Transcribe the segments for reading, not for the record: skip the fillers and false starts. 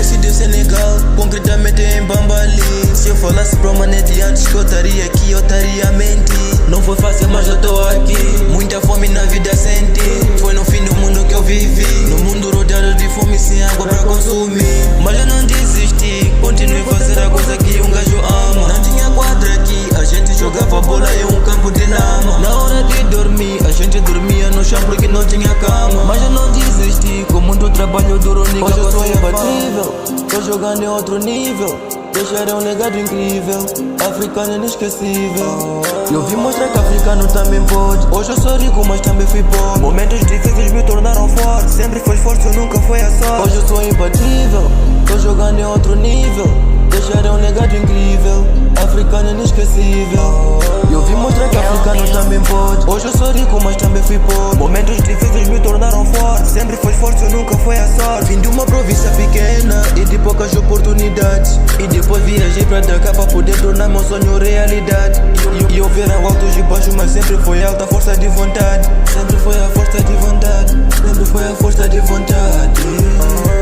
genocídio Senegal, concretamente em Bambali. Se eu falasse pra uma net antes que eu estaria aqui, eu estaria a mentir. Não foi fácil, mas eu tô aqui. Muita fome na vida senti. Foi no fim do mundo que eu vivi. No mundo rodeado de fome, sem água pra consumir. Mas eu não desisti, continuei a fazer a coisa que um gajo ama. Não tinha quadra aqui, a gente jogava bola em um campo de lama. Na hora de dormir, a gente dormia no chão porque não tinha cama. Mas eu não desisti, com muito trabalho duro, nigga. Hoje eu sou imbatível, tô jogando em outro nível. Deixar um legado incrível, africano inesquecível. Eu vim mostrar que africano também pode. Hoje eu sou rico, mas também fui pobre. Momentos difíceis me tornaram forte. Sempre foi esforço, nunca foi a sorte. Hoje eu sou imbatível, tô jogando em outro nível. Deixar um legado incrível, africano inesquecível. Eu vim mostrar que africano também pode. Hoje eu sou rico, mas também fui pobre. Momentos difíceis me tornaram forte. Sempre foi esforço, nunca foi a sorte. Vim de uma província pequena e de poucas oportunidades. E depois viajei pra Dakar pra poder tornar meu sonho realidade. E houveram altos e baixos, mas sempre foi alta a força de vontade. Sempre foi a força de vontade. Sempre foi a força de vontade.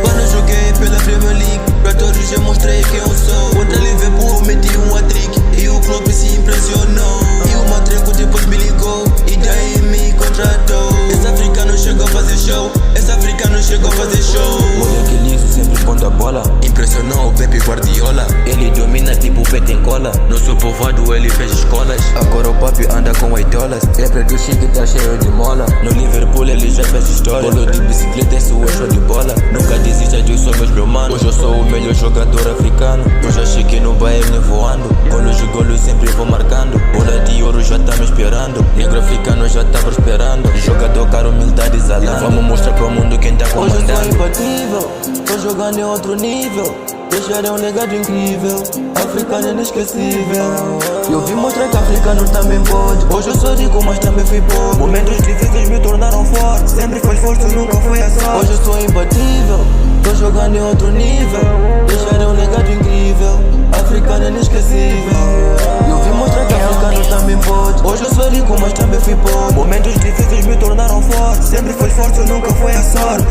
Quando eu joguei pela Premier League, pra todos eu mostrei quem eu sou. Contra Liverpool meti um hat-trick e o Klopp se impressionou. E o Matreco depois me ligou e daí me contratou. Esse africano chegou a fazer show. Esse africano chegou a fazer show. Moleque liso, sempre ponta a bola. Impressionou o Pepe Guardiola. Ele domina tipo pet em cola. No seu povoado ele fez escolas. Agora o papi anda com oitolas. É preto chique, tá cheio de mola. No Liverpool ele já fez história. Bolo de bicicleta, isso é show de bola. Nunca desista dos sonhos, meu mano. Hoje eu sou o melhor jogador africano. Eu já cheguei no Bayern voando. Golos e golos sempre vou marcando. Bola de ouro já tá me esperando. Negro africano já tá prosperando. Jogador caro, humildade exalando. Vamos mostrar pro mundo quem tá comandando. Hoje eu sou imbatível, tô jogando em outro nível. Deixar um legado incrível, africano inesquecível. Eu vim mostrar que africano também pode. Hoje eu sou rico, mas também fui pobre. Momentos difíceis me tornaram forte. Sempre foi esforço, nunca foi a sorte. Hoje eu sou imbatível, tô jogando em outro nível. Deixar um legado incrível, africano inesquecível. Eu vim mostrar que africano também pode. Hoje eu sou rico, mas também fui pobre. Momentos difíceis me tornaram forte. Sempre foi esforço, nunca foi a sorte.